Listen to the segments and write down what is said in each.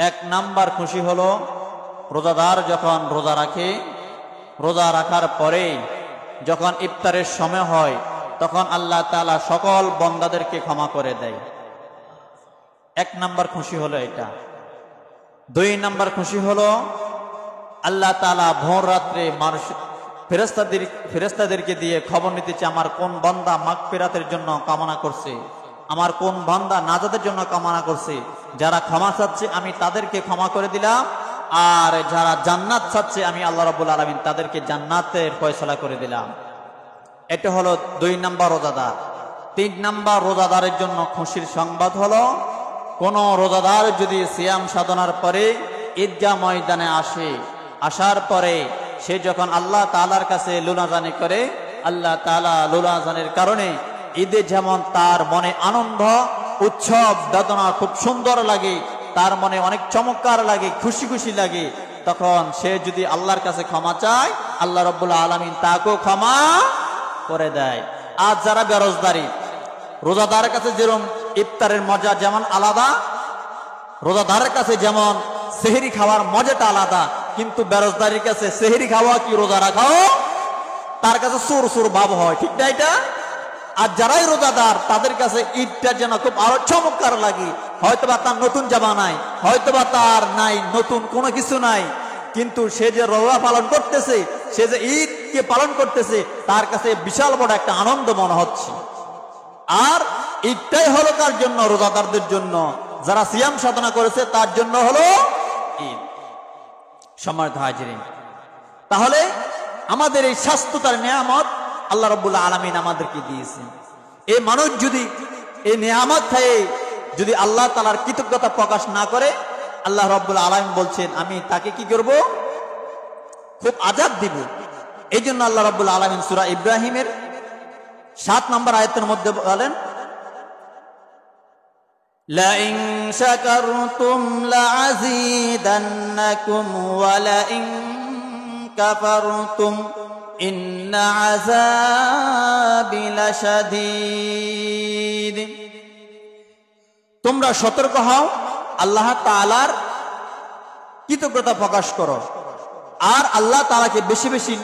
এক নাম্বার খুশি হলো রোজাদার যখন রোজা রাখে, রোজা রাখার পরে যখন ইফতারের সময় হয় তখন আল্লাহ তাআলা সকল বান্দাদেরকে ক্ষমা করে দেয়। এক নাম্বার খুশি হলো এটা। দুই নাম্বার খুশি হলো আল্লাহ তাআলা ভোর রাত্রে মানুষ ফেরেশতাদেরকে দিয়ে খবর নিতেছে আমার কোন বান্দা মাগফিরাতের জন্য কামনা করছে, আমার কোন বান্দা নাজাতের জন্য কামনা করছে। যারা ক্ষমা চাচ্ছে আমি তাদেরকে ক্ষমা করে দিলাম, আর যারা জান্নাত চাচ্ছে আমি আল্লাহ রাব্বুল আলামিন তাদেরকে জান্নাতের ফয়সালা করে দিলাম। এটা হলো দুই নাম্বার রোজাদার। তিন নাম্বার রোজাদারের জন্য খুশির সংবাদ হলো কোন রোজাদার যদি সিয়াম সাধনার পরে ঈদগাহ ময়দানে আসার পরে সে যখন আল্লাহ তাআলার কাছে লুনাজানি করে, আল্লাহ তাআলা লুনাজানের কারণে ঈদে যেমন তার মনে আনন্দ উৎসব বেদনা খুব সুন্দর লাগে, তার মনে অনেক চমৎকার লাগে, খুশি খুশি লাগে, তখন সে যদি আল্লাহর কাছে ক্ষমা চায় আল্লাহ রাব্বুল আলামিন তাকেও ক্ষমা করে দেয়। আর যারা বেরোজদারি, রোজাদারের কাছে যেরকম ইফতারের মজা যেমন আলাদা, রোজাদারের কাছে যেমন সেহরি খাওয়ার মজাটা আলাদা, কিন্তু বেরোজদারির কাছে সেহরি খাওয়া কি রোজা রাখাও তার কাছে সুর সুর ভাব হয়, ঠিক না এটা? আর যারাই রোজাদার তাদের কাছে ঈদটা যেন খুব আরো চমৎকার লাগে। হয়তোবা তার নতুন জামা নাই, হয়তোবা তার নাই নতুন কোনো কিছু নাই, কিন্তু সে যে রোজা পালন করতেছে, সে যে ঈদকে পালন করতেছে, তার কাছে বিশাল বড় একটা আনন্দ মনে হচ্ছে। আর ঈদটাই হলো কার জন্য? রোজাদারদের জন্য, যারা সিয়াম সাধনা করেছে তার জন্য হলো ঈদ। সম্মানিত হাজিরিন, তাহলে আমাদের এই স্বাস্থ্যতার নিয়ামত আল্লাহ রাব্বুল আলামিন আমাদেরকে দিয়েছেন। এই মানুষ যদি এই নিয়ামত থেকে যদি আল্লাহ তাআলার কৃতজ্ঞতা প্রকাশ না করে, আল্লাহ রাব্বুল আলামিন বলছেন আমি তাকে কি করব? খুব আযাব দিব। এই জন্য আল্লাহ রাব্বুল আলামিন সূরা ইব্রাহিমের 7 নম্বর আয়াতের মধ্যে বলেন, লা ইন শাকারতুম লাযীদান্নাকুম ওয়া লা ইন কাফারতুম ইন্না আযাবি লাশাদীদ। তোমরা সতর্ক হও, আল্লাহ তাআলার কৃতজ্ঞতা প্রকাশ করো, আর আল্লাহ তাআলাকে বেশি বেশি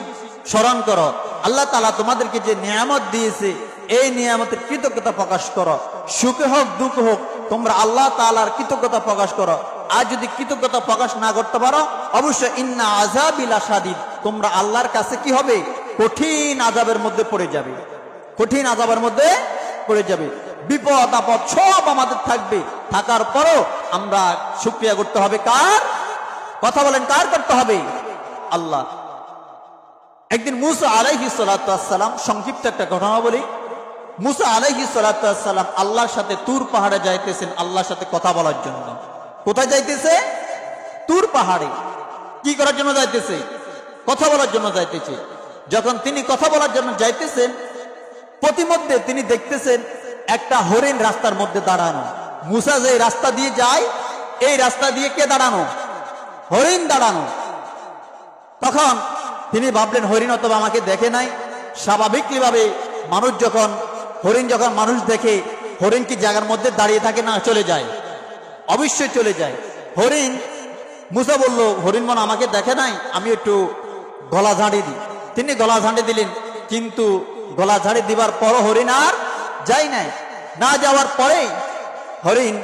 স্মরণ করো। আল্লাহ তাআলা তোমাদেরকে যে নিয়ামত দিয়েছে এই নিয়ামতের কৃতজ্ঞতা প্রকাশ করো। সুখে হোক দুঃখে হোক তোমরা আল্লাহ তাআলার কৃতজ্ঞতা প্রকাশ করো। আর যদি কৃতজ্ঞতা প্রকাশ না করতে পারো, অবশ্যই ইন্না আযাবি লাশাদীদ, তোমরা আল্লাহর কাছে কি হবে? কঠিন আযাবের মধ্যে পড়ে যাবে, কঠিন আযাবের মধ্যে পড়ে যাবে। বিপদ আপদ সব আমাদের থাকবে, থাকার পরও আমরা শুকরিয়া করতে হবে কার? কথা বলেন, কার করতে হবে? আল্লাহ। একদিন মুসা আলাইহিস সালাতু ওয়াস সালাম, সংক্ষিপ্ত একটা ঘটনা বলি। মুসা আলাইহিস সালাতু ওয়াস সালাম আল্লাহর সাথে তুর পাহাড়ে যাইতেছেন আল্লাহর সাথে কথা বলার জন্য। কোথায় যাইতেছে? তুর পাহাড়ে। কি করার জন্য যাইতেছে? কথা বলার জন্য যাইতেছে। যখন তিনি কথা বলার জন্য যাইতেছেন, প্রতিমধ্যে তিনি দেখতেছেন একটা হরিণ রাস্তার মধ্যে দাঁড়ানো। মুসা যে রাস্তা দিয়ে যায়, এই রাস্তা দিয়ে কে দাঁড়ানো? হরিণ দাঁড়ানো। তখন তিনি ভাবলেন হরিণ অথবা আমাকে দেখে নাই। স্বাভাবিকভাবে মানুষ যখন হরিণ যখন মানুষ দেখে, হরিণ কি জায়গার মধ্যে দাঁড়িয়ে থাকে না চলে যায়? অবশ্যই চলে যায়। হরিণ, মুসা বলল হরিণ মনে আমাকে দেখে নাই, আমি একটু গলা ঝাড়ি দিই। তিনি গলা ঝাড়ি দিলেন, কিন্তু গলা ঝাড়ি দিবার পরও হরিণ আর যায় নাই। না যাওয়ার পরে হরিণ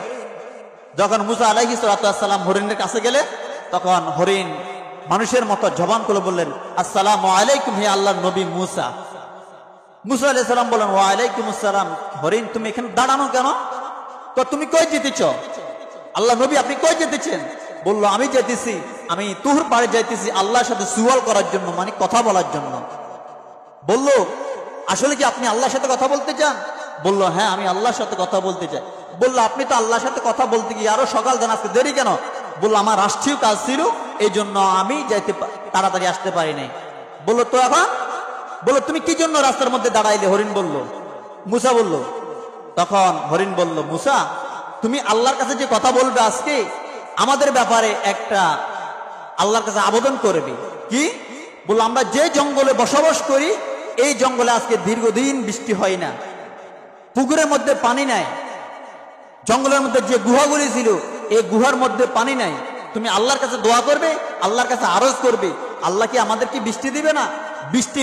যখন মুসা আলাইহিস সালাতু ওয়াস সালাম হরিণের কাছে গেলে, তখন হরিণ মানুষের মতো জবান করে বললেন আসসালামু আলাইকুম, হে আল্লাহর নবী মুসা। মুসা আলাইহিস সালাম বলেন ওয়া আলাইকুম আসসালাম। হরিণ তুমি এখানে দাঁড়ানো কেন? তো তুমি কই যেতেছ? আল্লাহ নবী আপনি কই যেতেছেন? বলল আমি যেতেছি, আমি তুর পাড়ে যাইতেছি আল্লাহর সাথে সুয়াল করার জন্য, মানে কথা বলার জন্য। বলল আসলে কি আপনি আল্লাহর সাথে কথা বলতে চান? বলল হ্যাঁ আমি আল্লাহর সাথে কথা বলতে চাই। বলল আপনি তো আল্লাহর সাথে কথা বলতে গিয়ে আরো সকাল দেন, আজকে দেরি কেন? বলল আমার রাষ্ট্রীয় কাজ ছিল, এই জন্য আমি তাড়াতাড়ি আসতে পারি নাই। বলল তো এখন? বলল তুমি কি জন্য রাস্তার মধ্যে দাঁড়াইলে? হরিণ বলল। মুসা বলল, তখন হরিণ বলল মুসা তুমি আল্লাহর কাছে যে কথা বলবে আজকে, আমাদের ব্যাপারে একটা আল্লাহর কাছে আবেদন করবে। কি? বলল আমরা যে জঙ্গলে বসবাস করি, এই জঙ্গলে আজকে দীর্ঘদিন বৃষ্টি হয় না, পুকুরের মধ্যে পানি নাই, জঙ্গলের মধ্যে যে গুহাগুলি ছিল এই গুহার মধ্যে পানি নাই, তুমি আল্লাহর কাছে দোয়া করবে, আল্লাহর কাছে আরজ করবে, আল্লাহ কি আমাদেরকে বৃষ্টি দিবে না? বৃষ্টি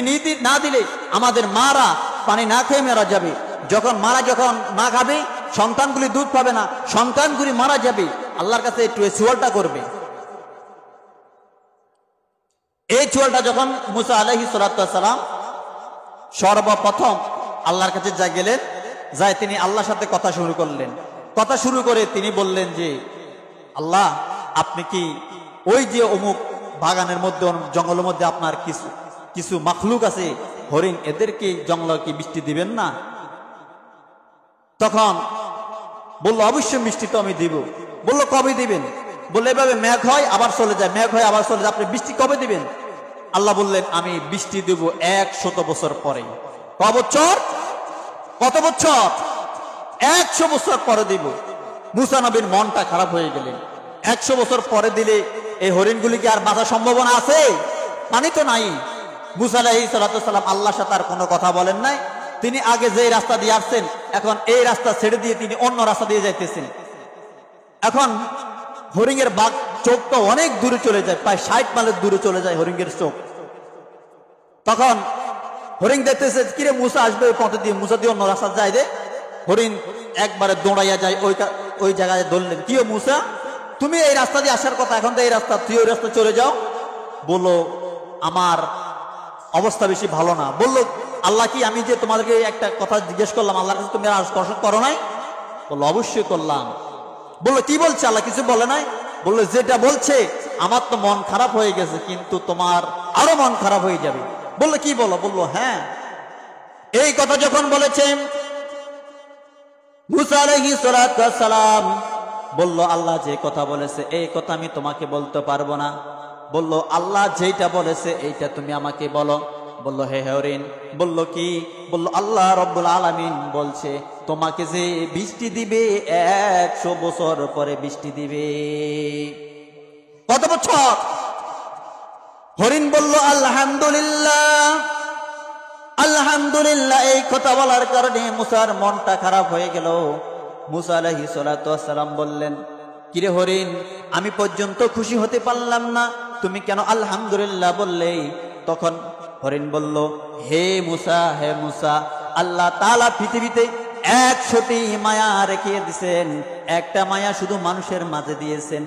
না দিলে আমাদের মারা পানি না খেয়ে মারা যাবে। যখন না খাবে সন্তানগুলি দুধ পাবে না, সন্তানগুলি মারা যাবে। আল্লাহর কাছে একটু এই সুয়ালটা করবে। এই চুয়ালটা যখন মুসা আলাইহিস সালাম সর্বপ্রথম আল্লাহর কাছে গেলেন, যায় তিনি আল্লাহর সাথে কথা শুরু করলেন। কথা শুরু করে তিনি বললেন যে, আল্লাহ, আপনি কি ওই যে অমুক বাগানের মধ্যে জঙ্গলের মধ্যে আপনার কিছু মাখলুক আছে, হরিণ, এদেরকে জঙ্গলে কি বৃষ্টি দিবেন না? তখন বললো, অবশ্যই বৃষ্টি তো আমি দিব। বললো, কবে দিবেন? বললো, এভাবে মেঘ হয় আবার চলে যায়, মেঘ হয় আবার চলে যায়, আপনি বৃষ্টি কবে দিবেন? আল্লাহ বললেন, আমি বৃষ্টি দেব 100 বছর পরে। কত বছর? 100 বছর পরে দিব। মুসা নবীর মনটা খারাপ হয়ে গেলেন। 100 বছর পরে দিলে এই হরিণগুলিকে আর বাঁচার সম্ভাবনা আছে? পানি তো নাই। মুসা আলাইহিস সালাম আল্লাহর সাথে আর কোনো কথা বলেন নাই। তিনি আগে যে রাস্তা দিয়ে আসছেন, এখন এই রাস্তা ছেড়ে দিয়ে তিনি অন্য রাস্তা দিয়ে যাইতেছেন। এখন হরিণের বাঘ চোখটা অনেক দূরে চলে যায়, প্রায় 60 মাইলের দূরে চলে যায় হরিণের চোখ। তখন হরিণ দেখতেছে, কিরে মুসা আসবে ওই পথে দিয়ে, মুসা দিয়ে অন্য রাস্তা যায় দে। হরিণ একবারে দৌড়াইয়া যায়, ওই জায়গায় ধরলেন, কি ও মুসা, তুমি এই রাস্তা দিয়ে আসার কথা, এখন তো এই রাস্তা, তুই ওই রাস্তা চলে যাও। বললো, আমার অবস্থা বেশি ভালো না। বললো, আল্লাহ কি, আমি যে তোমাদেরকে একটা কথা জিজ্ঞেস করলাম, আল্লাহর কাছে তুমি আর স্পর্শ করো নাই? বললো, অবশ্যই করলাম। বললো, কি বলছে? আল্লাহ কিছু বলে নাই? বললো, যেটা বলছে, আমার তো মন খারাপ হয়ে গেছে, কিন্তু তোমার আরো মন খারাপ হয়ে যাবে। বললো, কি বলো? বললো, হ্যাঁ, এই কথা যখন বলেছেন মুসা আলাইহিস সালাম বললো, আল্লাহ যে কথা বলেছে এই কথা আমি তোমাকে বলতে পারবো না। বললো, আল্লাহ যেটা বলেছে এইটা তুমি আমাকে বলো। বললো, হে হরিণ। বললো, কি? বললো, আল্লাহ রব্বুল আলামিন বলছে তোমাকে যে বৃষ্টি দিবে 100 বছর পরে বৃষ্টি দিবে। কত বছর? হরিণ বলল, আলহামদুলিল্লাহ, আলহামদুলিল্লাহ। এই কথা বলার কারণে মুসার মনটা খারাপ হয়ে গেল। মুসা আলাইহিস সালাম বললেন, কিরে হরিণ, আমি পর্যন্ত খুশি হতে পারলাম না, তুমি কেন আলহামদুলিল্লাহ বললে? তখন হরিণ বলল, হে মুসা, আল্লাহ তাআলা পৃথিবীতে 100টি মায়া রেখে দিয়েছেন, একটা মায়া শুধু মানুষের মাঝে দিয়েছেন,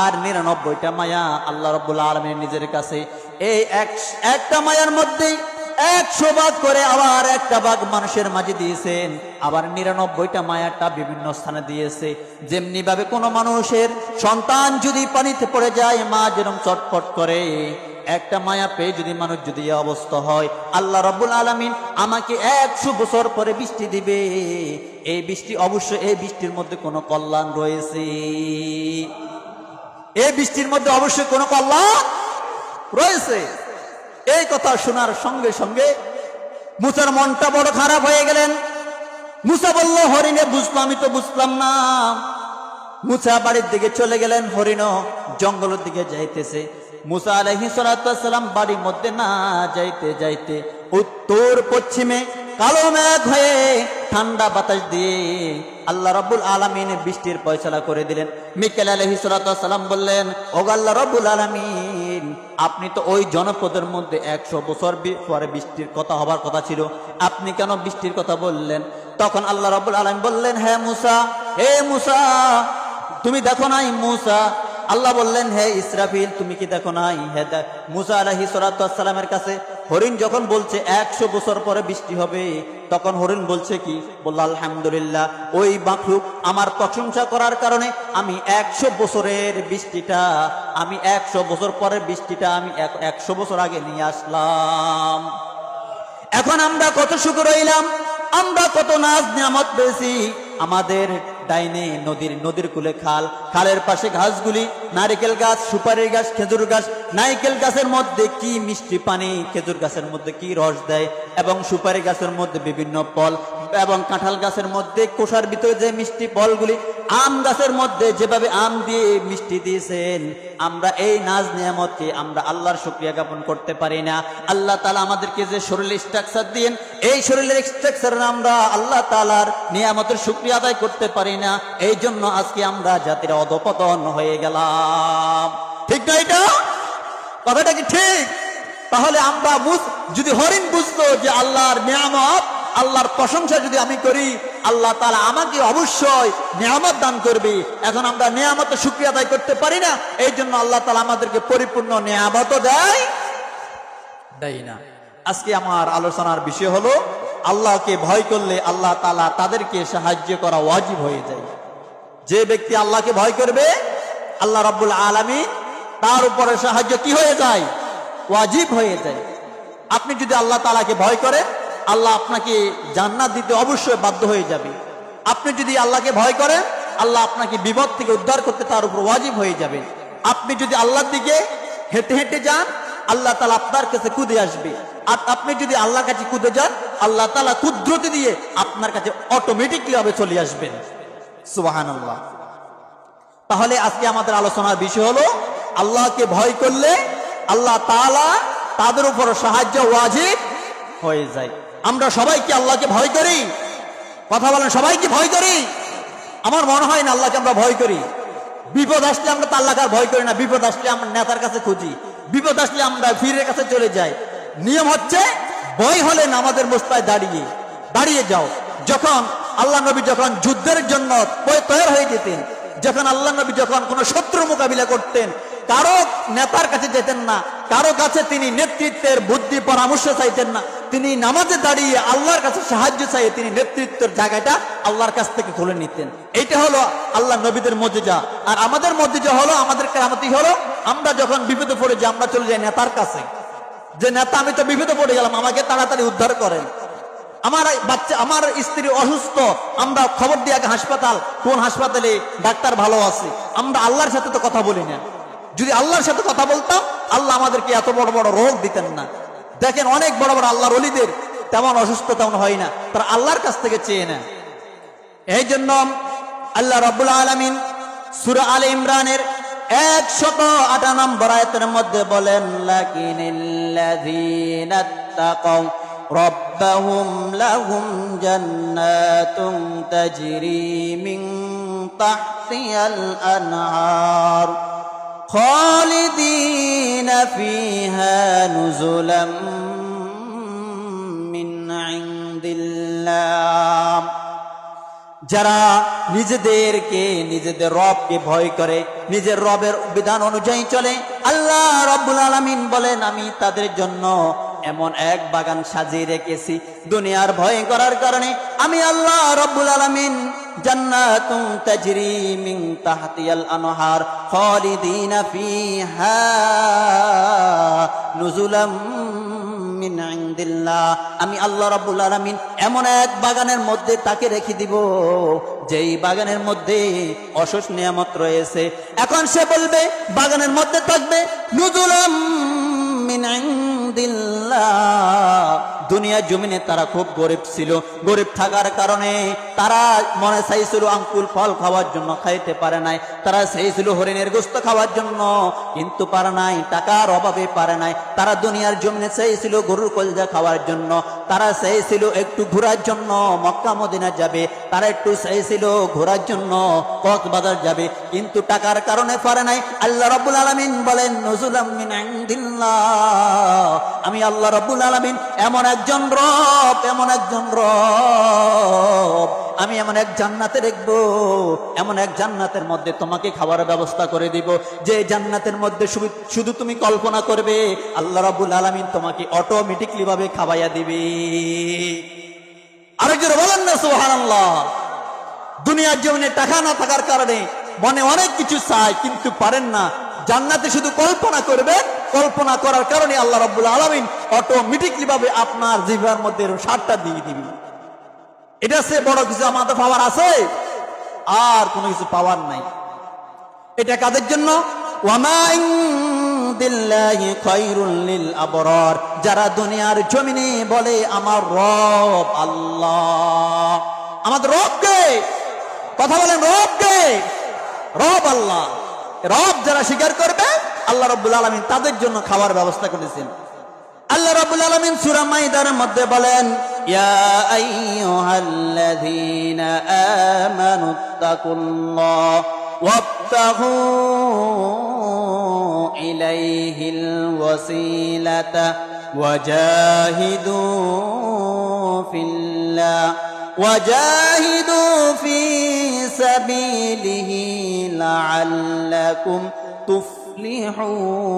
আর 99টা মায়া আল্লাহ রাব্বুল আলামিন নিজের কাছে। এই একটা মায়ার মধ্যে 100 ভাগ করে আবার একটা ভাগ মানুষের মাঝে দিয়েছেন, আবার 99টা মায়াটা বিভিন্ন স্থানে দিয়েছে। যেমনি ভাবে কোনো মানুষের সন্তান যদি পানিতে পড়ে যায়, মা যেরকম চটপট করে, একটা মায়া পেয়ে যদি মানুষ যদি এই অবস্থা হয়, আল্লাহ রাব্বুল আলামিন আমাকে 100 বছর পরে বৃষ্টি দিবে। এই বৃষ্টি অবশ্যই, এই বৃষ্টির মধ্যে কোনো কল্যাণ রয়েছে, এই বৃষ্টির মধ্যে অবশ্যই কোনো কল্যাণ রয়েছে। এই কথা শোনার সঙ্গে সঙ্গে মুসার মনটা বড় খারাপ হয়ে গেলেন। মুসা বলল, হরিণে বুঝলো, আমি তো বুঝলাম না। মুসা বাড়ির দিকে চলে গেলেন, হরিণও জঙ্গলের দিকে যাইতেছে। মুসা আলাইহিস সালাম বাড়ির মধ্যে না যাইতে যাইতে উত্তর পশ্চিমে কালো মেঘ হয়ে ঠান্ডা বাতাস দিয়ে আল্লাহ রাব্বুল আলামিন বৃষ্টির ফয়সালা করে দিলেন। মিকাইল আলাইহিস সালাম বললেন, ও আল্লাহ রাব্বুল আলামিন, আপনি তো ওই জনপদের মধ্যে 100 বছর পরে বৃষ্টির কথা হবার কথা ছিল, আপনি কেন বৃষ্টির কথা বললেন? তখন আল্লাহ রাব্বুল আলামিন বললেন, হে মুসা, তুমি দেখো নাই? মুসা আল্লাহ বললেন, হে ইসরাফিল, তুমি কি দেখো নাই? হে মুসা আলাইহিস সালামের কাছে হরিণ যখন বলছে 100 বছর পরে বৃষ্টি হবে, তখন হরিণ বলছে কি? বলল, আলহামদুলিল্লাহ, ওই মাখলুক আমার প্রশংসা করার কারণে আমি 100 বছরের বৃষ্টিটা, আমি 100 বছর পরের বৃষ্টিটা আমি 100 বছর আগে নিয়ে আসলাম। এখন আমরা কত শুকর হইলাম, আমরা কত নাজ নিয়ামত পেয়েছি। আমাদের ডাইনে নদীর কূলে খালের পাশে ঘাসগুলি, নারিকেল গাছ, সুপারি গাছ, খেজুর গাছ। নারিকেল গাছের মধ্যে কি মিষ্টি পানি, খেজুর গাছের মধ্যে কি রস দেয়, এবং সুপারি গাছের মধ্যে বিভিন্ন ফল। এবং কাঁঠাল গাছের মধ্যে কোষার ভিতরে যে মিষ্টি ফলগুলি, আম গাছের মধ্যে যেভাবে আম দিয়ে মিষ্টি দিয়েছেন, আমরা এই নাজ নিয়ামতকে আমরা আল্লাহর শুকরিয়া জ্ঞাপন করতে পারি না। আল্লাহ তাআলা আমাদেরকে যে শরীরের স্ট্রাকচার দিয়েন, এই শরীরের স্ট্রাকচার আমরা আল্লাহ তাআলার নিয়ামতের শুকরিয়া আদায় করতে পারি না। এই জন্য আজকে আমরা জাতির অধঃপতন হয়ে গেলাম। ঠিক না এটা? কথাটা কি ঠিক? তাহলে আমরা যদি হরিণ বুঝতো যে আল্লাহর নিয়ামত, আল্লাহর প্রশংসা যদি আমি করি, আল্লাহ তাআলা আমাকে অবশ্যই নিয়ামত দান করবে। এখন আমরা নিয়ামতের শুকরিয়া আদায় করতে পারি না, এই জন্য আল্লাহ তাআলা আমাদেরকে পরিপূর্ণ নিয়ামতও দেয় না। আজকে আমার আলোচনার বিষয় হলো, আল্লাহকে ভয় করলে আল্লাহ তাআলা তাদেরকে সাহায্য করা ওয়াজিব হয়ে যায়। যে ব্যক্তি আল্লাহকে ভয় করবে, আল্লাহ রাব্বুল আলামিন তার উপরে সাহায্য কি হয়ে যায়? ওয়াজিব হয়ে যায়। আপনি যদি আল্লাহ তাআলাকে ভয় করেন, আল্লাহ আপনাকে জান্নাত দিতে অবশ্যই বাধ্য হয়ে যাবে। আপনি যদি আল্লাহকে ভয় করেন, আল্লাহ আপনাকে বিপদ থেকে উদ্ধার করতে তার উপর ওয়াজিব হয়ে যাবে। আপনি যদি আল্লাহর দিকে হেঁটে হেঁটে যান, আল্লাহ তাআলা আপনার কাছে কুদে আসবে। আর আপনি যদি আল্লাহর কাছে কুদে যান, আল্লাহ তাআলা কুদরতি দিয়ে আপনার কাছে অটোমেটিকলি ভাবে চলে আসবেন। সুবহানাল্লাহ। তাহলে আজকে আমাদের আলোচনার বিষয় হলো, আল্লাহকে ভয় করলে আল্লাহ তাআলা তাদের উপর সাহায্য ওয়াজিব হয়ে যায়। আমরা সবাই কি আল্লাহকে ভয় করি? কথা বলেন, সবাই কি ভয় করি? আমার মনে হয় না আল্লাহকে আমরা ভয় করি। বিপদ আসলে আমরা তো আল্লাহকে আর ভয় করি না। বিপদ আসলে আমরা নেতার কাছে খুঁজি, বিপদ আসলে আমরা ফিরের কাছে চলে যাই। নিয়ম হচ্ছে, ভয় হলে নামাজের মুস্তায় দাঁড়িয়ে যাও। যখন আল্লাহ নবী যখন যুদ্ধের জন্য তৈরি হয়ে যেতেন, যখন আল্লাহ নবী যখন কোন শত্রু মোকাবিলা করতেন, কারো নেতার কাছে যেতেন না, কারো কাছে তিনি নেতৃত্বের বুদ্ধি পরামর্শ চাইতেন না। তিনি নামাজে দাঁড়িয়ে আল্লাহর কাছে সাহায্য চাইয়ে তিনি নেতৃত্বের জায়গাটা আল্লাহর কাছ থেকে তুলে নিতেন। এইটা হলো আল্লাহ নবীদের মুজিজা। আর আমাদের মুজিজা হলো, আমাদের কেরামতি হলো, আমরা যখন বিপদে পড়ে যাই, আমরা চলে যাই নেতার কাছে, যে নেতা আমি তো বিপদে পড়ে গেলাম, আমাকে তাড়াতাড়ি উদ্ধার করেন। আমার স্ত্রী অসুস্থ, আমরা খবর দিয়ে আগে হাসপাতাল, কোন হাসপাতালে ডাক্তার ভালো আছে। আমরা আল্লাহর সাথে তো কথা বলি না। যদি আল্লাহর সাথে কথা বলতাম, আল্লাহ আমাদেরকে এত বড় বড় রোগ দিতেন না। দেখেন অনেক বড় বড় আল্লাহর ওলিদের তেমন অসুস্থ তেমন হয় না, তারা আল্লাহর কাছ থেকে চেয়ে নেয়। এই জন্য আল্লাহ রাব্বুল আলামিন সূরা আলে ইমরানের 108 নম্বর আয়াতের মধ্যে বলেন, লাকিনিল্লাযীনা তাকাউ রাব্বাহুম লাহুম জান্নাতুন তাজরি মিন তাহতিহাল আনহার খালিদিনা ফিহা নুজুলাম মিন ইনদিল্লাহ। যারা নিজেদের রবকে ভয় করে, নিজের রবের বিধান অনুযায়ী চলে, আল্লাহ রাব্বুল আলামিন বলেন, আমি তাদের জন্য এমন এক বাগান সাজিয়ে রেখেছি। দুনিয়ার ভয় করার কারণে আমি আল্লাহ রাব্বুল আলামিন জান্নাতুন তাজরি মিন তাহতিহাল আনহার খালিদিনা ফিহা নুজুলাম মিন ইনদিল্লাহ। আমি আল্লাহ রাব্বুল আলামিন এমন এক বাগানের মধ্যে তাকে রেখে দিব, যেই বাগানের মধ্যে অশেষ নিয়ামত রয়েছে। এখন সে বলবে বাগানের মধ্যে থাকবে নুজুলাম মিন ইনদিল্লাহ। দুনিয়ার জমিনে তারা খুব গরিব ছিল, গরিব থাকার কারণে তারা মনে চাইছিল আঙ্কুল ফল খাওয়ার জন্য, খাইতে পারে নাই। তারা চাইছিল হরিণের গোশত খাওয়ার জন্য, কিন্তু পারে নাই, টাকার অভাবে পারে নাই। তারা দুনিয়ার জমিনে চাইছিল গরুর কলজা খাওয়ার জন্য, তারা চাইছিল একটু ঘোরার জন্য মক্কা মদিনা যাবে, তারা একটু চাইছিল ঘোরার জন্য কক্সবাজার যাবে, কিন্তু টাকার কারণে পারে নাই। আল্লাহ রাব্বুল আলামিন বলেন, নুজুলাম মিন ইনদিল্লাহ। আমি আল্লাহ রাব্বুল আলামিন এমন একজন রব, আমি এমন এক জান্নাতে রাখবো, এমন এক জান্নাতের মধ্যে তোমাকে খাওয়ার ব্যবস্থা করে দিব, যে জান্নাতের মধ্যে শুধু তুমি কল্পনা করবে, আল্লাহ রাব্বুল আলামিন তোমাকে অটোমেটিকলি ভাবে খাওয়াইয়া দিবে। আরেকজন বলেন না সুবহানাল্লাহ। দুনিয়ার জীবনে টাকা না থাকার কারণে মনে অনেক কিছু চায়, কিন্তু পারেন না। জান্নাতে শুধু কল্পনা করবে, কল্পনা করার কারণে আল্লাহ রাব্বুল আলামিন অটোমেটিকলি ভাবে আপনার জিহ্বার মধ্যে স্বাদটা দিয়ে দিবে। এটা সে বড় কিছু আমাদের পাওয়ার আছে? আর কোনো কিছু পাওয়ার নাই। এটা কাদের জন্য? ওয়ামা ইনদিল্লাহি খায়রুল লিল আবরার, যারা দুনিয়ার জমিনে বলে আমার রব আল্লাহ। আমাদের রব কে? কথা বলেন, রব কে? রব আল্লাহ। রব যারা স্বীকার করবে আল্লাহ রাব্বুল আলামিন তাদের জন্য খাবার ব্যবস্থা করেছেন। আল্লাহ রাব্বুল আলামিন সূরা মাইদার মধ্যে বলেন, ইয়া আইয়ুহাল্লাযীনা আমানুত্তাকুল্লাহ ওয়াবতাগু ইলাইহিল ওয়াসিলাতা ওয়াজাহিদু ফি সাবিলিহি লাআল্লাকুম তুফলিহুন।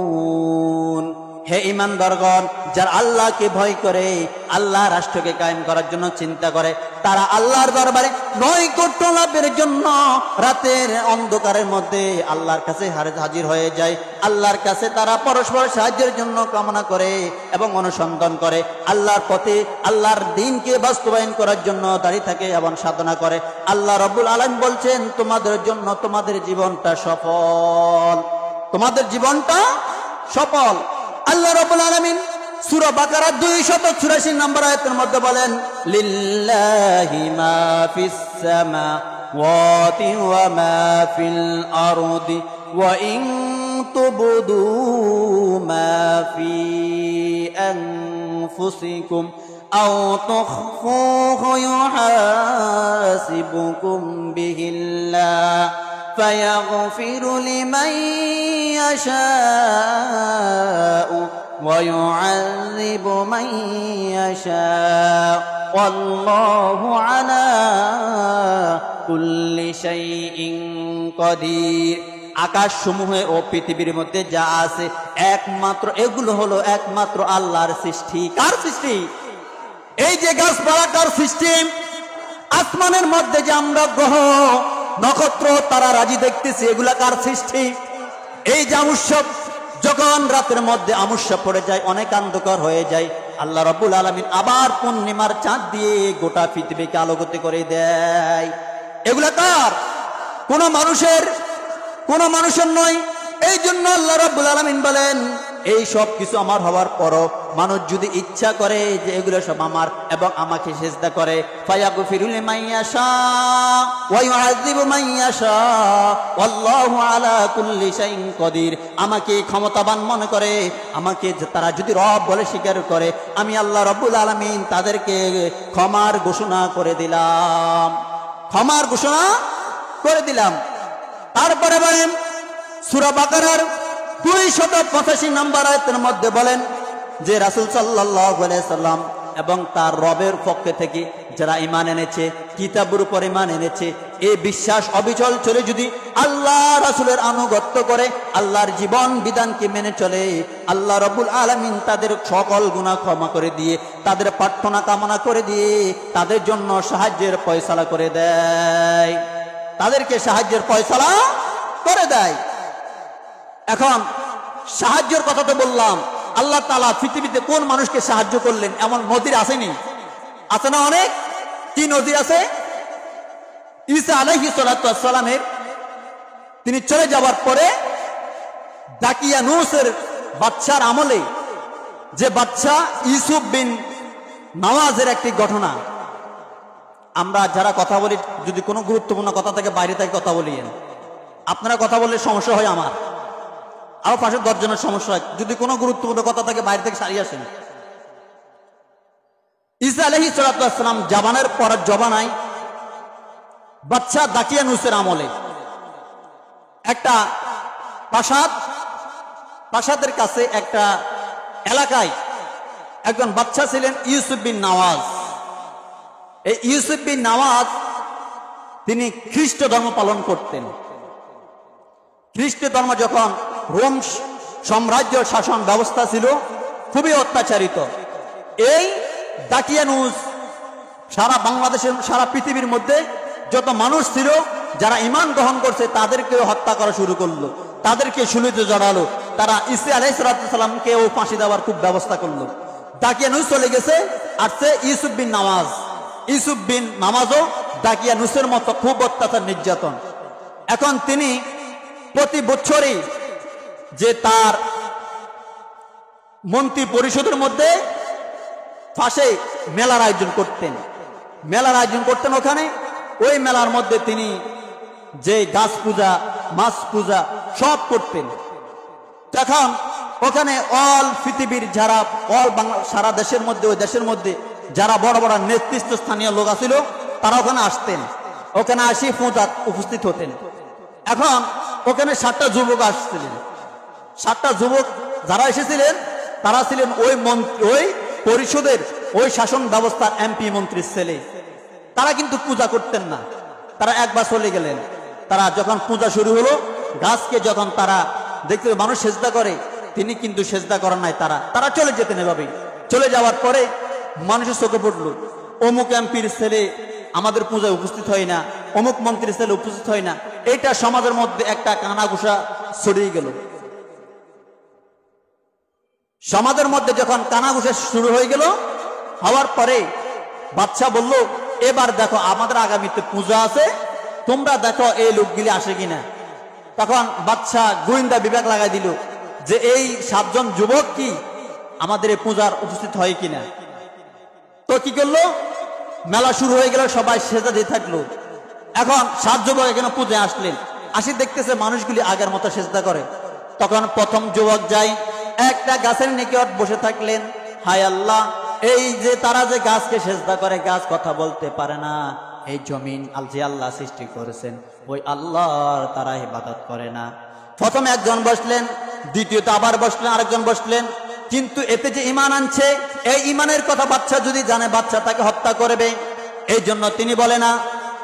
হে ঈমানদারগণ, যারা আল্লাহকে ভয় করে, আল্লাহ রাষ্ট্রকে কায়েম করার জন্য চিন্তা করে, তারা আল্লাহর দরবারে নৈকট্য লাভের জন্য রাতের অন্ধকারের মধ্যে আল্লাহর কাছে হাজির হয়ে যায়। আল্লাহর কাছে তারা পরস্পর সাহায্যের জন্য কামনা করে এবং অনুসন্ধান করে। আল্লাহর পথে আল্লাহর দ্বীনকে বাস্তবায়ন করার জন্য দাঁড়িয়ে থাকে এবং সাধনা করে। আল্লাহ রাব্বুল আলামিন বলছেন, তোমাদের জন্য তোমাদের জীবনটা সফল, তোমাদের জীবনটা সফল। আল্লাহ রাব্বুল আলামিন সূরা বাকারা 284 নম্বর আয়াতের মধ্যে বলেন, লিল্লাহি মা ফিস সামাওয়াতি ওয়া মা ফিল আরদি ওয়া ইন তুবদু মা ফি আনফুসিকুম আও তুখফুহু ইউহাসিবুকুম বিহিল্লাহ فيغفر لمن يشاء ويعذب من يشاء والله على كل شيء قدير। আকাশ সমূহে ও পৃথিবীর মধ্যে যা আছে একমাত্র এগুলো হলো একমাত্র আল্লাহর সৃষ্টি। কার সৃষ্টি? এই যে গাছপালা কার সৃষ্টি? আসমানের মধ্যে যে আমরা গ্রহ নক্ষত্র তারা রাজি দেখতেছি, এগুলা কার সৃষ্টি? এই যে আমুসব, যখন রাতের মধ্যে আমুসব পড়ে যায়, অনেক অন্ধকার হয়ে যায়, আল্লাহ রাব্বুল আলামিন আবার পূর্ণিমার চাঁদ দিয়ে গোটা পৃথিবীকে আলোকিত করে দেয়। এগুলা কার? কোন মানুষের নয়। এই জন্য আল্লাহ রাব্বুল আলামিন বলেন, এই সব কিছু আমার হওয়ার পরও মানুষ যদি ইচ্ছা করে যে এগুলো সব আমার এবং আমাকে সিজদা করে, ফায়াগফিরু লিমান ইয়াশা ওয়া ইউআযিবু মান ইয়াশা ওয়াল্লাহু আলা কুল্লি শাইইন কদির, আমাকে ক্ষমতাবান মনে করে, আমাকে তারা যদি রব বলে স্বীকার করে, আমি আল্লাহ রাব্বুল আলামিন তাদেরকে ক্ষমার ঘোষণা করে দিলাম, ক্ষমার ঘোষণা করে দিলাম। তারপরে বলেন সূরা বাকারার 285 নম্বর আয়াতের মধ্যে বলেন যে রাসূল সাল্লাল্লাহু আলাইহি সাল্লাম এবং তার রবের পক্ষ থেকে যারা ঈমান এনেছে, কিতাবের উপর ঈমান এনেছে, এই বিশ্বাস অবিচল চলে যদি আল্লাহ রাসূলের আনুগত্য করে, আল্লাহর জীবন বিধানকে মেনে চলে, আল্লাহ রাব্বুল আলামিন তাদের সকল গুনাহ ক্ষমা করে দিয়ে, তাদের প্রার্থনা কামনা করে দিয়ে তাদের জন্য সাহায্যের ফয়সালা করে দেয়, তাদেরকে সাহায্যের ফয়সালা করে দেয়। এখন সাহায্যের কথা তো বললাম, আল্লাহ তাআলা পৃথিবীতে কোন মানুষকে সাহায্য করলেন এমন নজির আসেনি? আছে না অনেক? কি নজির আছে? ঈসা আলাইহিস সালাতু ওয়াস সালামের তিনি চলে যাওয়ার পরে দাকিয়ানুসের বাদশার আমলে যে বাদশা ইউসুফ বিন নওয়াজের একটি ঘটনা, আমরা যারা কথা বলি যদি কোনো গুরুত্বপূর্ণ কথা থেকে বাইরে থেকে কথা বলি, আপনারা কথা বললে সমস্যা হয়, আমার আরো পাশে 10 জনের সমস্যা হয়, যদি কোনো গুরুত্বপূর্ণ কথা থেকে বাইরে থেকে সারিয়ে আসেন। ঈসা আলাইহিস সালাতু ওয়াস সালাম জাবানের পর জবানায় বাদশা দাকিয়ানুসের আমলে একটা প্রাসাদের কাছে একটা এলাকায় একজন বাদশা ছিলেন ইউসুফ বিন নওয়াজ। এই ইউসুফ বিন নওয়াজ তিনি খ্রিস্ট ধর্ম পালন করতেন। খ্রিস্ট ধর্ম যখন রোম সাম্রাজ্য শাসন ব্যবস্থা ছিল খুবই অত্যাচারিত, এই দাকিয়ানুস সারা বাংলাদেশের সারা পৃথিবীর মধ্যে যত মানুষ ছিল যারা ঈমান গ্রহণ করছে তাদেরকে হত্যা করা শুরু করলো, তাদেরকে শুলিতে জড়ালো, তারা ঈসা আলাইহিস সালামকে ও ফাঁসি দেওয়ার খুব ব্যবস্থা করলো। দাকিয়ানুস চলে গেছে, আসছে ইউসুফ বিন নওয়াজ। ইউসুফ বিন নওয়াজও দাকিয়ানুসের মতো খুব অত্যাচার নির্যাতন। এখন তিনি প্রতি বছরই যে তার মন্ত্রী পরিষদের মধ্যে পাশে মেলার আয়োজন করতেন। মেলার আয়োজন করতেন ওখানে। ওই মেলার মধ্যে তিনি যে গাছ পূজা, মাছ পূজা সব করতেন। তখন ওখানে অল পৃথিবীর যারা সারা দেশের মধ্যে, ওই দেশের মধ্যে যারা বড় বড় নেতৃত্ব স্থানীয় লোক ছিল তারা ওখানে আসতেন। ওখানে আসি পূজা উপস্থিত হতেন। এখন ওখানে 7টা যুবক আসছিলেন। 7টা যুবক যারা এসেছিলেন তারা ছিলেন ওই পরিষদের, ওই শাসন ব্যবস্থার এমপি মন্ত্রীর ছেলে। তারা কিন্তু পূজা করতেন না, তারা একবার চলে গেলেন। তারা যখন পূজা শুরু হলো, গাছকে যখন তারা দেখতে মানুষ সেজদা করে, তিনি কিন্তু সেজদা করেন নাই। তারা চলে যেতেন। এভাবেই চলে যাওয়ার পরে মানুষের চোখে পড়ল, অমুক এমপির ছেলে আমাদের পূজায় উপস্থিত হয় না, অমুক মন্ত্রীর ছেলে উপস্থিত হয় না। এটা সমাজের মধ্যে একটা কানাঘুষা ছড়িয়ে গেল। সমাজের মধ্যে যখন কানাঘুষা শুরু হয়ে গেল, হওয়ার পরে বাদশা বলল, এবার দেখো আমাদের আগামীতে পূজা আছে, তোমরা দেখো এই লোকগুলি আসে কিনা। তখন বাদশা গোয়েন্দা বিভাগ লাগাই দিল যে এই 7 জন যুবক কি আমাদের এই পূজার উপস্থিত হয় কিনা। তো কি করলো, মেলা শুরু হয়ে গেল, সবাই সেজা দিয়ে থাকলো। এখন 7 যুবক এখানে পূজায় আসলেন। আসি দেখতেছে মানুষগুলি আগের মতো সেজদা করে। তখন প্রথম যুবক যায়, একটা গাছের নিকট বসে থাকলেন। হায় আল্লাহ, এই যে তারা যে গাছকে সেজদা করে, গাছ কথা বলতে পারে না। এই জমিন যে আল্লাহ সৃষ্টি করেছেন ওই আল্লাহর তারা ইবাদত করে না। প্রথমে একজন বসলেন, দ্বিতীয়ত আবার বসলেন, আরেকজন বসলেন। কিন্তু এতে যে ঈমান আনছে, এই ঈমানের কথা বাচ্চা যদি জানে, বাচ্চা তাকে হত্যা করবে। এই জন্য তিনি বলে না।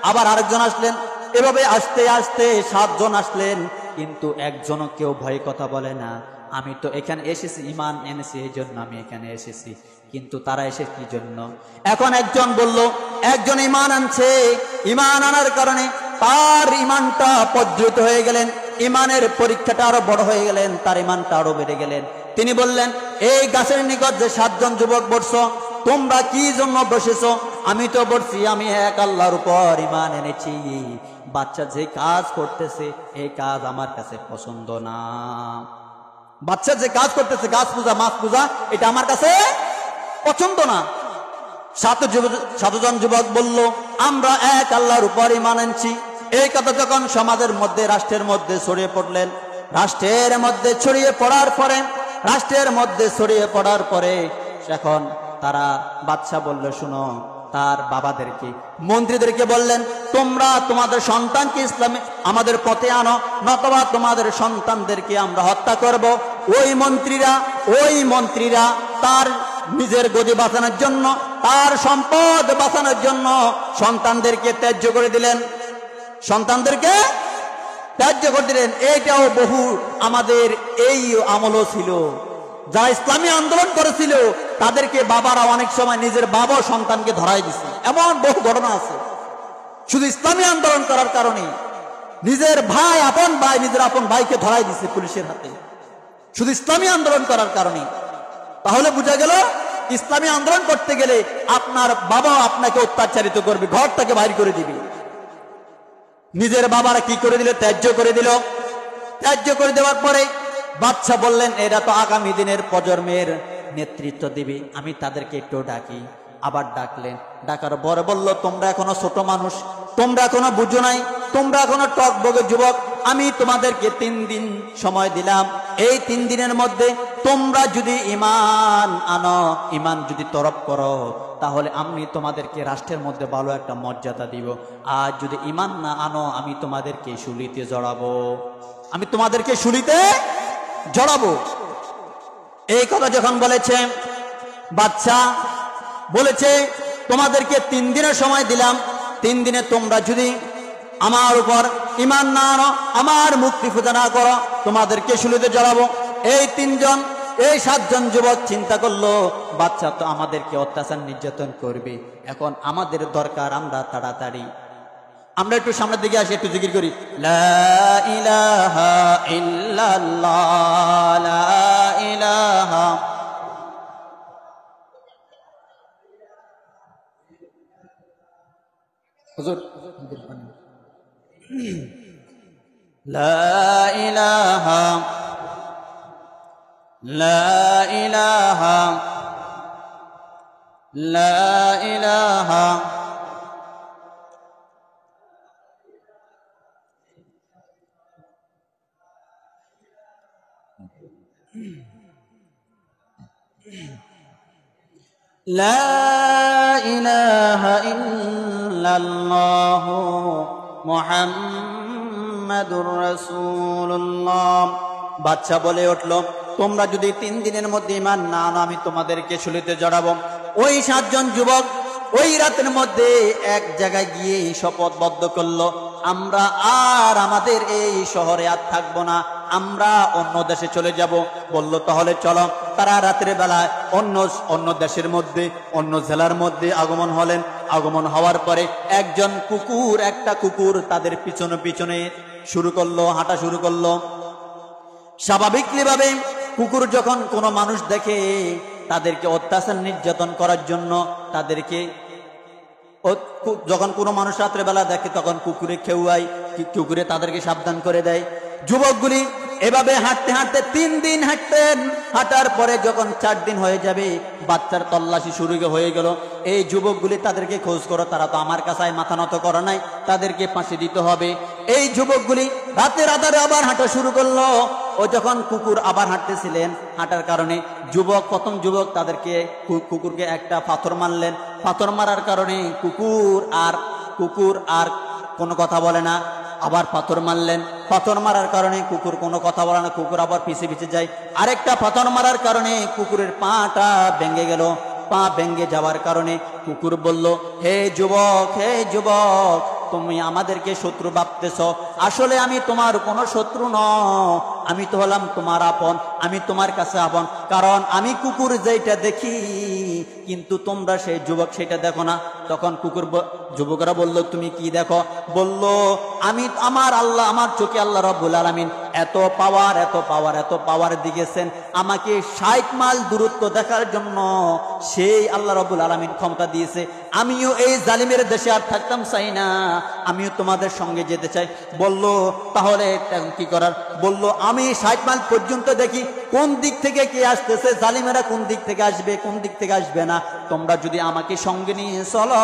আবার আরেকজন আসলেন। এভাবে আস্তে আস্তে 7 জন আসলেন, কিন্তু একজনও কেউ ভয় কথা বলে না। আমি তো এখানে এসেছি ঈমান এনেছি, এই জন্য আমি এখানে এসেছি। কিন্তু তারা এসে কি জন্য? এখন একজন বলল, একজন ঈমান আনছে, ঈমান আনার কারণে তার ঈমানটা পদ্রুত হয়ে গেলেন, ঈমানের পরীক্ষাটা আরো বড় হয়ে গেলেন, তার ঈমানটা আরো বেড়ে গেলেন। তিনি বললেন, এই গাছের নিকট যে 7 জন যুবক বসছো, তোমরা কি জন্য বসেছো? আমি তো বলছি আমি এক আল্লাহর উপর ঈমান এনেছি। বাচ্চা যে কাজ করতেছে এই কাজ আমার কাছে পছন্দ না। বাচ্চা যে কাজ করতেছে, গাছ পূজা, মাছ পূজা, এটা আমার কাছে পছন্দ না। 7 জন যুবক বলল, আমরা এক আল্লাহর উপর ঈমান আনছি। এই কথা যখন সমাজের মধ্যে, রাষ্ট্রের মধ্যে ছড়িয়ে পড়লেন, রাষ্ট্রের মধ্যে ছড়িয়ে পড়ার পরে এখন তারা বাদশা বলল, শুনো, তার বাবাদেরকে, মন্ত্রীদেরকে বললেন, তোমরা তোমাদের সন্তানকে ইসলামে আমাদের পথে আনো, নতবা তোমাদের সন্তানদেরকে আমরা হত্যা করব। ওই মন্ত্রীরা তার নিজের গদি বাঁচানোর জন্য, তার সম্পদ বাঁচানোর জন্য সন্তানদেরকে ত্যায্য করে দিলেন। এইটাও বহু আমাদের এই আমলও ছিল। যারা ইসলামী আন্দোলন করেছিল তাদেরকে বাবারা অনেক সময় নিজের বাবা সন্তানকে ধরাই দিছে, এমন বহু ঘটনা আছে। শুধু ইসলামী আন্দোলন করার কারণে নিজের আপন ভাইকে ধরাই দিছে পুলিশের হাতে, শুধু ইসলামী আন্দোলন করার কারণে। তাহলে বোঝা গেল, ইসলামী আন্দোলন করতে গেলে আপনার বাবা আপনাকে অত্যাচারিত করবে, ঘর থেকে বাইর করে দিবে। নিজের বাবারা কি করে দিল? ত্যায্য করে দিল। ত্যায্য করে দেওয়ার পরে বাদশা বললেন, এরা তো আগামী দিনের প্রজন্মের নেতৃত্ব দিবে, আমি তাদেরকে একটু ডাকি। আবার ডাকলেন। ডাকার পরে বলল, তোমরা এখনো ছোট মানুষ, তোমরা এখনো বুঝো নাই, তোমরা এখনো টকবগে যুবক। আমি তোমাদেরকে 3 দিন সময় দিলাম। এই 3 দিনের মধ্যে তোমরা যদি ঈমান আনো, ঈমান যদি তরফ করো, তাহলে আমি তোমাদেরকে রাষ্ট্রের মধ্যে ভালো একটা মর্যাদা দিব। আর যদি ঈমান না আনো, আমি তোমাদেরকে শুলিতে জড়াবো। এই কথা যখন বলেছে, বাদশা বলেছে, তোমাদেরকে 3 দিনের সময় দিলাম। 3 দিনে তোমরা যদি আমার উপর ঈমান না আনো, আমার মুক্তি পূজা না করো, তোমাদেরকে শুলিতে জড়াবো। এই 7 জন যুবক চিন্তা করলো, বাদশা তো আমাদেরকে অত্যাচার নির্যাতন করবে, এখন আমাদের দরকার আমরা তাড়াতাড়ি, আমরা একটু সামনের দিকে আসি, একটু জিকির করি, লা ইলাহা ইল্লাল্লাহ, লা ইলাহা। হুজুর, লা ইলাহা লা ইলাহা লা ইলাহা লা ইলাহা ইল্লাল্লাহু মুহাম্মাদুর রাসূলুল্লাহ। বাদশা বলে উঠল, তোমরা যদি 3 দিনের মধ্যে ঈমান না আনো আমি তোমাদেরকে শুলিতে জড়াবো। ওই 7 জন যুবক ওই রাতের মধ্যে এক জায়গায় গিয়ে শপথবদ্ধ করলো, আমরা আর আমাদের এই শহরে আর থাকবো না, আমরা অন্য দেশে চলে যাব। বলল তাহলে চলো। তারা রাতের বেলায় অন্য দেশের মধ্যে অন্য জেলার মধ্যে আগমন হলেন। আগমন হওয়ার পরে একটা কুকুর তাদের পিছনে পিছনে হাঁটা শুরু করলো। স্বাভাবিকভাবে কুকুর যখন কোনো মানুষ দেখে তাদেরকে অত্যাচার নির্যাতন করার জন্য যখন কোনো মানুষ রাত্রেবেলা দেখে তখন কুকুরে খেউয়ায়, কুকুরে তাদেরকে সাবধান করে দেয়। যুবকগুলি এভাবে হাঁটতে হাঁটতে 3 দিন হাঁটতেন। হাঁটার পরে যখন 4 দিন হয়ে যাবে, বাচ্চার তল্লাশি শুরু হয়ে গেল। এই যুবকগুলি তাদেরকে খোঁজ করো, তারা তো আমার কাছে মাথা নত করে নাই, তাদেরকে ফাঁসি দিতে হবে। এই যুবকগুলি রাতের আধারে আবার হাঁটা শুরু করলো। ও যখন কুকুর আবার হাঁটতেছিলেন, হাঁটার কারণে প্রথম যুবক কুকুরকে একটা পাথর মারলেন। পাথর মারার কারণে কুকুর আর কোনো কথা বলে না। আবার পাথর মারলেন। পাথর মারার কারণে কুকুর কোনো কথা বলে না, কুকুর আবার পিছে যায়। আরেকটা পাথর মারার কারণে কুকুরের পাটা ভেঙে গেল। পা ভেঙে যাওয়ার কারণে কুকুর বলল, হে যুবক, তুমি আমাদেরকে শত্রু ভাবতেছ, আসলে আমি তোমার কোনো শত্রু নয়, আমি তো হলাম তোমার আপন, আমি তোমার কাছে আপন। কারণ আমি কুকুর যেটা দেখি, কিন্তু তোমরা সেই যুবক সেটা দেখো না। তখন যুবকরা বলল, তুমি কি দেখো? বলল, আমার চোখে আল্লাহ রাব্বুল আলামিন এত পাওয়ার দিয়েছেন আমাকে 60 মাইল দূরত্ব দেখার জন্য। সেই আল্লাহ রাব্বুল আলামিন ক্ষমতা দিয়েছে। আমিও এই জালিমের দেশে আর থাকতাম চাই না, আমিও তোমাদের সঙ্গে যেতে চাই। বলল, তাহলে কি করার? বলল, আমি 60 মাইল পর্যন্ত দেখি কোন দিক থেকে কে আসতেছে, জালিমেরা কোন দিক থেকে আসবে, কোন দিক থেকে আসবে না। তোমরা যদি আমাকে সঙ্গে নিয়ে চলো,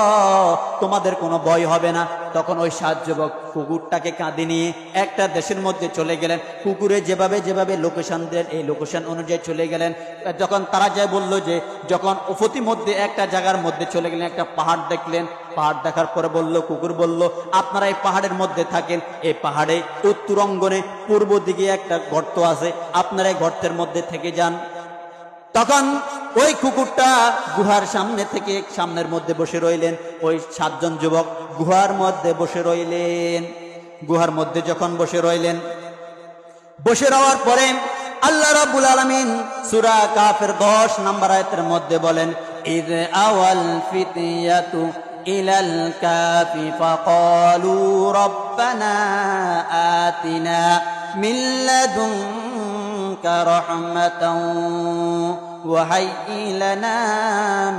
তোমাদের কোনো ভয় হবে না। তখন ওই 7 যুবক কুকুরটাকে কাঁধে নিয়ে একটা দেশের মধ্যে চলে গেলেন। কুকুরে যেভাবে লোকেশন দেন, এই লোকেশন অনুযায়ী চলে গেলেন। যখন তারা যায় বললো যে, যখন উপতি মধ্যে একটা জায়গার মধ্যে চলে গেলেন, একটা পাহাড় দেখলেন। পাহাড় দেখার পরে কুকুর বলল, আপনারা এই পাহাড়ের মধ্যে থাকেন, এই পাহাড়ে উত্তর অঙ্গনে পূর্ব দিকে একটা গর্ত আছে, আপনারা এই গর্তের মধ্যে থেকে যান। তখন ওই কুকুরটা গুহার সামনের মধ্যে বসে রইলেন। ওই 7 জন যুবক গুহার মধ্যে বসে রইলেন। গুহার মধ্যে যখন বসে রওয়ার পরে আল্লাহ রাব্বুল আলামিন সূরা কাফের 10 নম্বর আয়াতের মধ্যে বলেন, ইয আওয়াল ফিতিয়াতু ইলাল কাফি ফাকালু রব্বানা আতিনা মিন লাদুনকা রাহমাতাও ওয়া হাইয়্যি লানা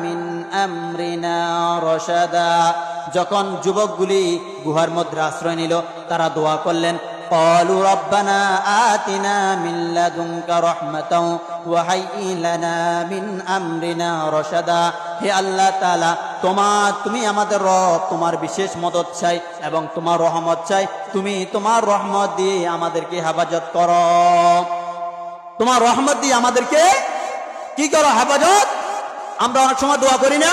মিন আমরিনা রাশাদা। যখন যুবকগুলি গুহার মধ্যে আশ্রয় নিল, তারা দোয়া করলেন, قالوا ربنا آتنا من لدنك رحمة وهيئ لنا من أمرنا رشدا। হে আল্লাহ তাআলা, তুমি আমাদের রব, তোমার বিশেষ মদত চাই এবং তোমার রহমত চাই। তুমি তোমার রহমত দিয়ে আমাদেরকে হেফাজত করো। তোমার রহমত দিয়ে আমাদেরকে কি করো? হেফাজত। আমরা অনেক সময় দোয়া করি না?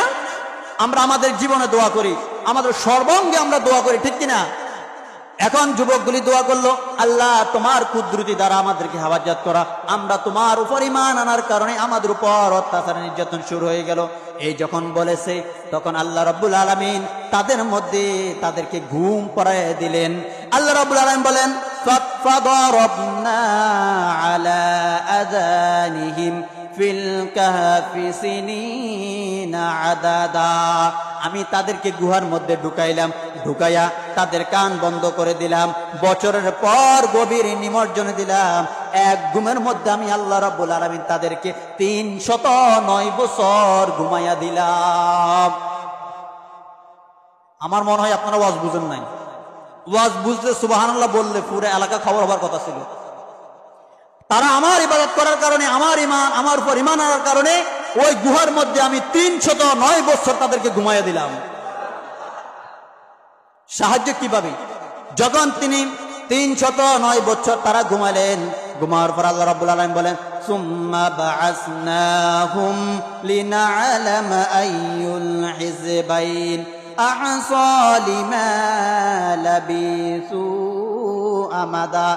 আমরা আমাদের জীবনে দোয়া করি, আমাদের সর্বাঙ্গে আমরা দোয়া করি, ঠিক কিনা? এখন যুবকগুলি দোয়া করলো, আল্লাহ তোমার কুদরতি দ্বারা আমাদেরকে হেফাজত করা। আমরা তোমার উপর ঈমান আনার কারণে আমাদের উপর অত্যাচার নির্যাতন শুরু হয়ে গেল। এই যখন বলেছে, তখন আল্লাহ রাব্বুল আলামিন তাদেরকে ঘুম পড়ায় দিলেন। আল্লাহ রাব্বুল আলামিন বলেন, ফাদারাবনা আলা আযানিহিম ফিল কাহফি সিনিনা আদাদা। আমি তাদেরকে গুহার মধ্যে ঢুকাইয়া তাদের কান বন্ধ করে দিলাম। বছরের পর গভীর নিমজ্জনে দিলাম। এক ঘুমের মধ্যে আমি আল্লাহ রাব্বুল আলামিন তাদেরকে 309 বছর ঘুমাইয়া দিলাম। আমার মনে হয় আপনারা ওয়াজ বুঝেন নাই। ওয়াজ বুঝলে সুবহানাল্লাহ বললে পুরো এলাকা খবর হবার কথা ছিল। তারা আমার ইবাদত করার কারণে, আমার ইমান, আমার উপর ইমান আনার কারণে ওই গুহার মধ্যে আমি 309 বছর তাদেরকে ঘুমাইয়া দিলাম। সাহায্য কিভাবে? যখন তিনি 309 বছর তারা ঘুমালেন, ঘুমার পর আল্লাহ রাব্বুল আলামিন বলেন, সুম্মা বাআসনাহুম লিনা'লামা আইয়ুল হিজবাইন আহসা লিমা লাবিসু আমাদা।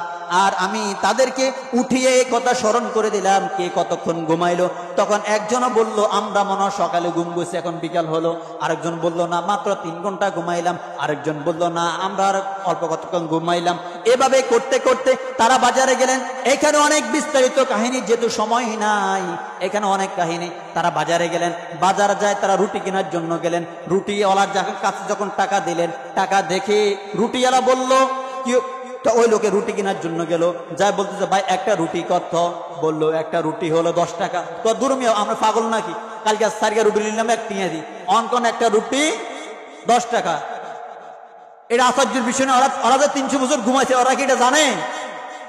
আর আমি তাদেরকে উঠিয়ে এই কথা স্মরণ করে দিলাম, কে কতক্ষণ ঘুমাইলো। তখন একজনও বলল, আমরা মনে হয় সকালে ঘুম গেছি, এখন বিকাল হলো। আরেকজন বলল, না মাত্র 3 ঘন্টা ঘুমাইলাম। আরেকজন বলল, না আমরা আর অল্প কতক্ষণ ঘুমাইলাম। এভাবে করতে করতে তারা বাজারে গেলেন। এখানে অনেক বিস্তারিত কাহিনী, যেহেতু সময় নাই, এখানে অনেক কাহিনী। তারা বাজারে গেলেন, বাজারে যায় তারা রুটি কেনার জন্য গেলেন। রুটিওয়ালার কাছে যখন টাকা দিলেন, টাকা দেখে রুটিওয়ালা বলল, কি ওই লোকে রুটি কেনার জন্য গেল, যাই বলতেছে, ভাই একটা রুটি কত? বললো একটা রুটি হলো 10 টাকা। তো দুর্মিয়া, আমরা পাগল নাকি? কালকে 4 রুটি নিলাম, এক টিয়া দিই, অনকন একটা রুটি 10 টাকা। এটা আশ্চর্যের বিষয় না। ওরা যে 300 বছর ঘুমাইছে, ওরা কি এটা জানে?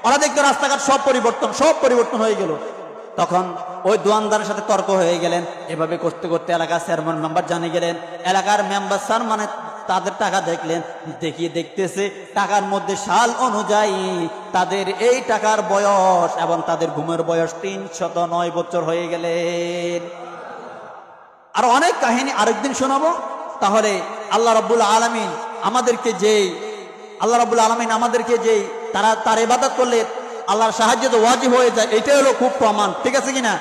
ওরা দেখতে রাস্তাঘাট সব পরিবর্তন হয়ে গেল। তখন ওই দোয়ানদারের সাথে তর্ক হয়ে গেলেন। এভাবে করতে করতে এলাকার চেয়ারম্যান মেম্বার জানে গেলেন। এলাকার মেম্বার স্যার মানে তাদের টাকা দেখলেন, দেখিয়ে দেখতেছে টাকার মধ্যে সাল অনুযায়ী তাদের এই টাকার বয়স এবং তাদের ঘুমের বয়স 309 বছর হয়ে গেলেন। আর অনেক কাহিনী আরেকদিন শোনাবো। তাহলে আল্লাহ রাব্বুল আলামিন আমাদেরকে যেই তার ইবাদত করলে আল্লাহর সাহায্য তো ওয়াজিব হয়ে যায়, এটাই হলো খুব প্রমাণ। ঠিক আছে কিনা?